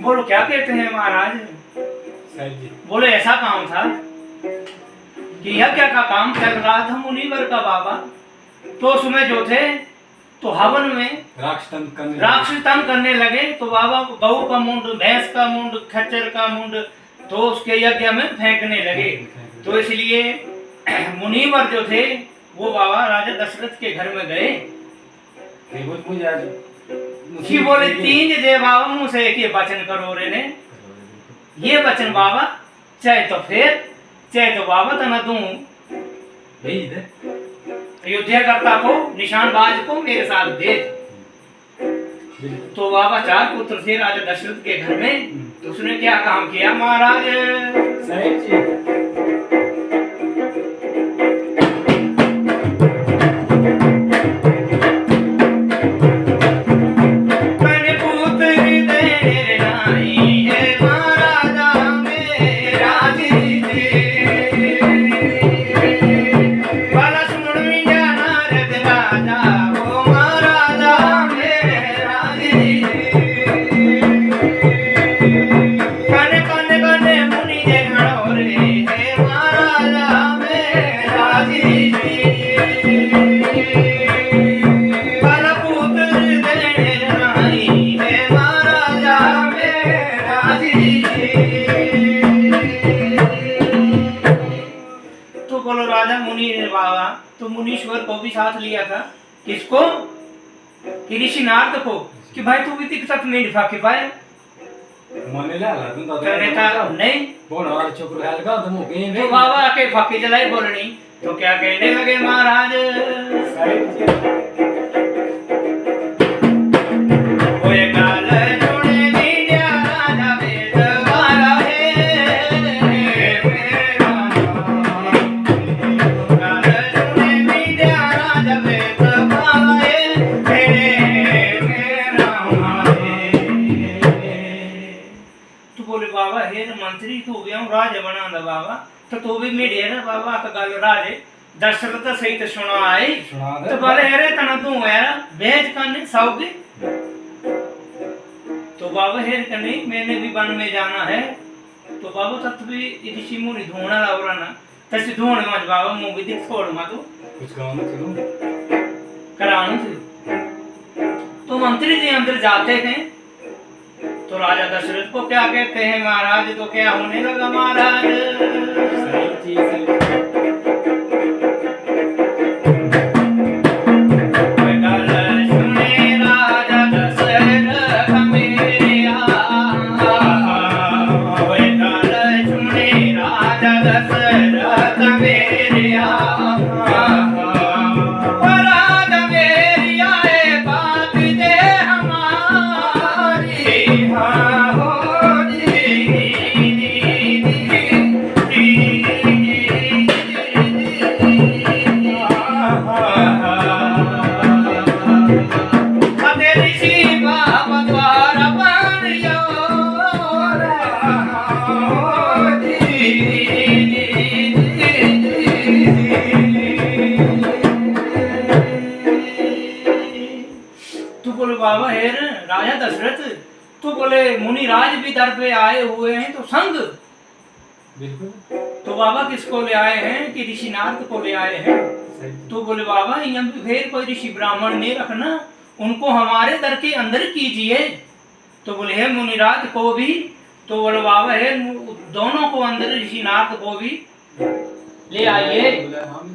बोलो क्या कहते हैं महाराज? बोले ऐसा काम था कि यह क्या का काम चल रहा था मुनिवर का बाबा। तो उसमें जो थे तो हवन में राक्षस तंग करने लगे। तो बाबा गऊ का मुंड, भैंस का मुंड, खच्चर का मुंड तो उसके यज्ञ में फेंकने लगे। तो इसलिए मुनिवर जो थे वो बाबा राजा दशरथ के घर में गए कि बोले तीन जय बाबा मुँह से एक ही वचन करो रे ने। ये वचन बाबा चाहे तो फिर चाहे तो बाबा तना दूं अयोध्याकर्ता को, निशानबाज को मेरे साथ भेज। तो बाबा चार पुत्र थे राजा दशरथ के घर में। तो उसने क्या काम किया महाराज? बाबा तो मुनीश्वर को भी साथ लिया था। किसको? कि ऋषि नारद को कि भाई तू भी दिक्कत में निभा के भाई मने ला तुम तो नहीं बोल और चुप रह लगा तुम के तो बाबा के फाके जलाई बोलनी। तो क्या कहने लगे महाराज? मंत्री तू गया राज बना दा बाबा। तो भी मेरे ना बाबा का गल राजे दशरथ सही तो सुना आई। तो बोले अरे तना तू यार भेज करने सौगी। तो बाबा हेर करने मैंने भी वन में जाना है। तो बाबा तत्व भी ऋषि मुनि ढूंढना लावरा ना तसे ढूंढ मत बाबा मुंह भी दिख छोड़ मत कुछ काम करो कराने थे। तो मंत्री जी अंदर जाते थे। तो राजा दशरथ को क्या कहते हैं महाराज? तो क्या होने लगा महाराज? बाबा हेर राजा दशरथ तो बोले मुनिराज भी दर पे आए हुए हैं तो संग बिल्कुल। तो बाबा किसको ले आए हैं? कि ऋषि नारद को ले आए हैं। तो बोले बाबा यहाँ फिर कोई ऋषि ब्राह्मण नहीं रखना, उनको हमारे दर के अंदर कीजिए। तो बोले है मुनिराज को भी। तो बोले बाबा है दोनों को अंदर ऋषि नारद को भी ले आइए।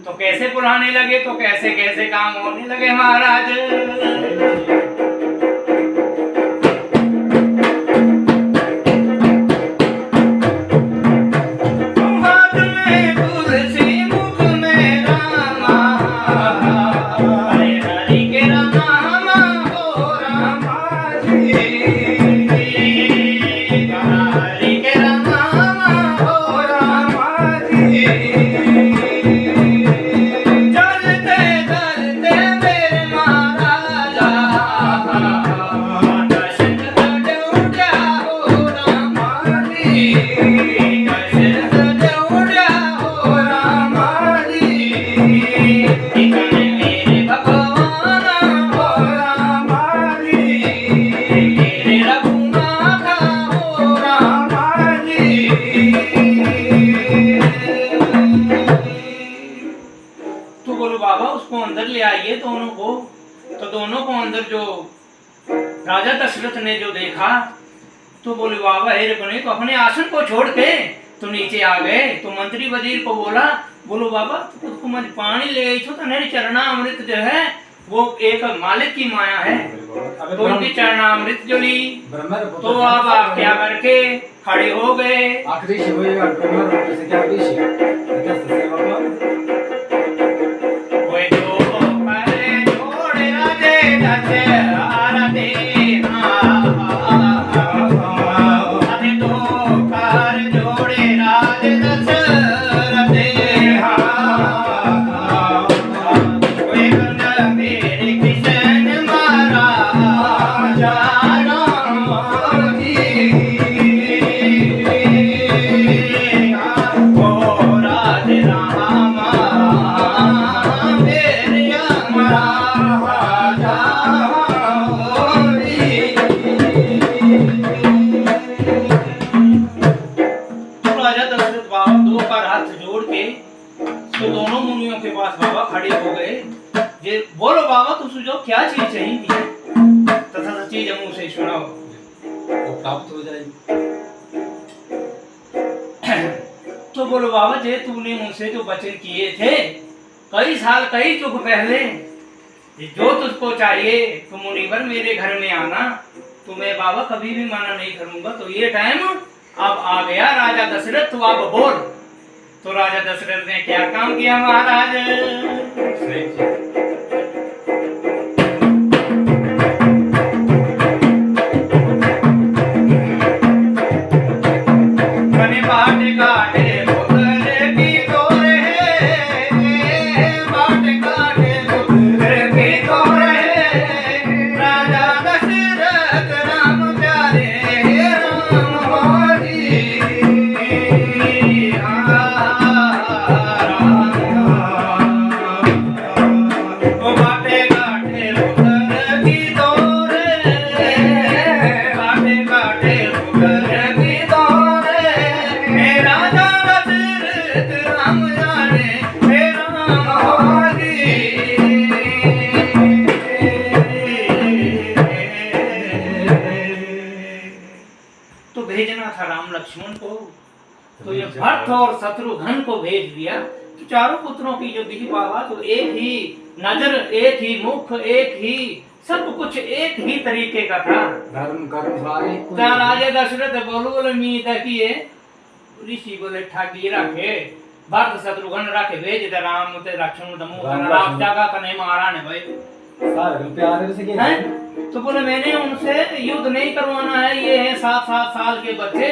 तो कैसे बुलाने लगे? तो कैसे कैसे काम होने लगे महाराज? अंदर ले आइए दोनों को। तो दोनों को अंदर जो राजा दशरथ ने जो देखा तो बोले बाबा हे रे, तो अपने आसन को छोड़ के तो नीचे आ गए। तो मंत्री वजीर को बोला, बोलो बाबा तुझको मैं पानी ले आई छो, तो मेरी चरणामृत जो है वो एक मालिक की माया है, तो उनकी चरणामृत जो ली तो अब क्या करके खड़े हो गए। आखिरी शिव ब्रह्मा से क्या आखिरी कोई जो करे छोड़े राजे दशरथ देना, अरे तो कर जोड़े राजे दशरथ देना, कोई कर मेरे कृष्ण महाराजा राम जी, ओ राधे राम मेरे महाराजा जी। तो राजा दशरथ बाबा दो बार हाथ जोड़ के तो दोनों मुनियों के पास बाबा खड़े हो गए। जे बोलो बाबा तुझे जो क्या चीज चाहिए तथा चीज मुंह से सुनाओ, वो प्राप्त हो जाएगी। तो बोलो बाबा जे तूने मुझसे जो वचन किए थे कई साल कई युग पहले, जो तुझको चाहिए तो मुनिवर मेरे घर में आना, तो मैं बाबा कभी भी मना नहीं करूंगा। तो ये टाइम अब आ गया राजा दशरथ, तो अब बोल। तो राजा दशरथ ने क्या काम किया महाराज? बने बाट काटे पुत्र की तोरे, बाट काटे पुत्र की तोरे, राजा दशरथ राम प्यारे राम जी, ओ बाटे काटे पुत्र की तोरे, बाटे काटे पुत्र की तोरे, मेरा दशरथ राम जाने मेरा तो भेजना था राम लक्ष्मण को, तो ये भरत और शत्रुघ्न को भेज दिया। तो चारों पुत्रों की जो दिखी बाबा तो एक ही नजर, एक ही मुख, एक ही सब कुछ एक ही तरीके का था। धर्म कर्म सारे राजा दशरथ बोले मी देखिए ऋषि बोले ठाकी रखे भरत शत्रुघ्न रखे भेज दे राम ते लक्ष्मण दमु राम जागा कने महाराज भाई सारे प्यारे से क्या हैं। तो बोले मैंने उनसे युद्ध नहीं करवाना है, ये है 7-7 साल के बच्चे,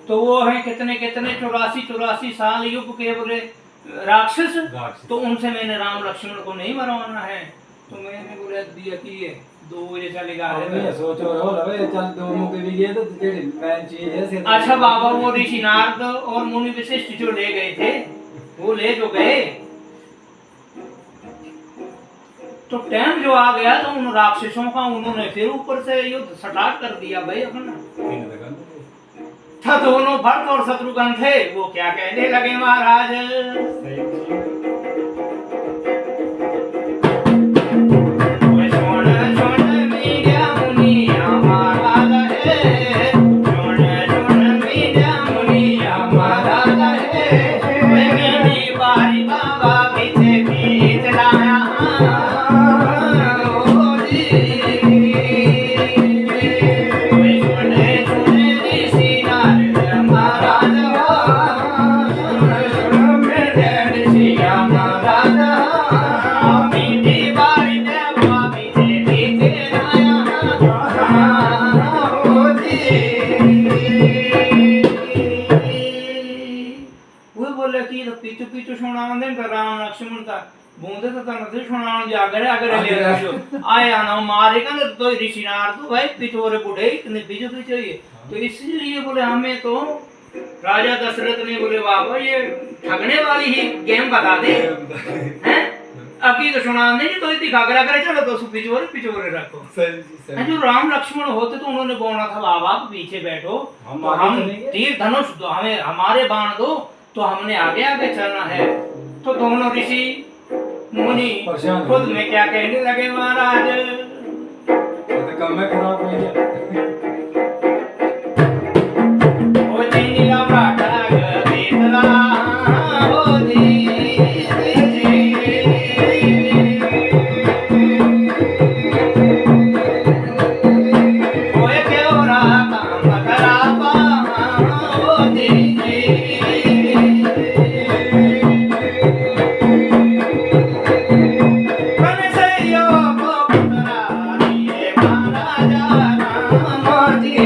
तो वो है कितने 84 साल युग के बोले राक्षस, तो उनसे मैंने राम लक्ष्मण को नहीं मरवाना है। तो मैंने बोले दिया कि ये 2 बजे चलेगा। मैं सोचो हो रहे चल दोनों के लिए तो जेडी मैन चीज है से। अच्छा बाबा वो ऋषि नारद और मुनि वशिष्ठ जो ले गए थे वो ले जो गए, तो टाइम जो आ गया तो उन राक्षसों का उन्होंने फिर ऊपर से युद्ध स्टार्ट कर दिया भाई अपना। था दोनों भरत और शत्रुघ्न थे, वो क्या कहने लगे महाराज? पीछू पीछू सुनाने राम लक्ष्मण का बूंदे तो नथी सुनाने आगे आगे ले आयो आया ना मारे का तो ऋषि नारद तो भाई पिछोरे बुढ़े इतने पीछे पीछे ही। तो इसलिए बोले हमें तो राजा दशरथ ने बोले बाबा ये ठगने वाली ही गेम बता दे हैं, अभी तो सुनाने नहीं तो इतनी घाघरा करे चलो तो पिछोरे रखो। जो राम लक्ष्मण होते तो उन्होंने बोला था बाबा पीछे बैठो, हम तीर धनुष दो, हमें हमारे बाण दो, तो हमने आगे आगे चलना है। तो दोनों ऋषि मुनि परेशान हो खुद में क्या कहने लगे महाराज। ये तो कम में खराब हो गया। ओ जी राटा बेतला हो जी ओए केवरा काम खराबा हो जी कन सैयो को पुतरा दिए महाराजा राम जी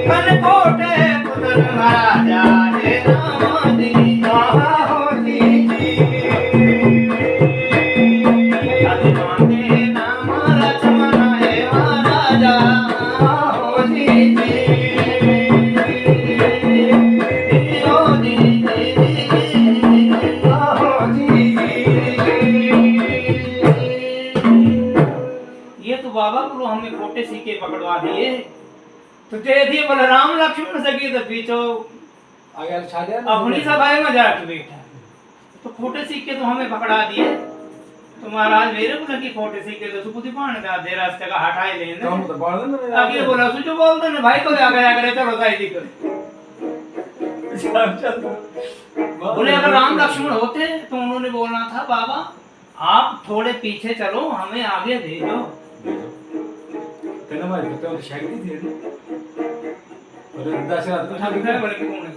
कन कोटे पुत्र महाराजा जे राम जी हो जी अभिमाने नाम लक्ष्मण है महाराजा हो जी हो जी हो जी। ये तो बाबा बोलो हमें खोटे सिक्के पकड़वा दिए तो दे दिए बलराम लक्ष्मण सके तो पीछो आगे छाड़े अपनी सभाएं में जाके बैठा तो खोटे सिक्के तो हमें पकड़ा दिए तो महाराज मेरे को लगी खोटे सिक्के तो सुकुति पान का दे रास्ते का हटाए लेने कम तो बाल ना आगे बोला सुजो बोल दो ना भाई तो आगे आगे चलो जाए दिक्कत बोले अगर राम लक्ष्मण होते तो उन्होंने बोलना था बाबा आप थोड़े पीछे चलो हमें आगे भेजो तेना मार तो शक्ति थी और दशरथ को बोले कि कौन है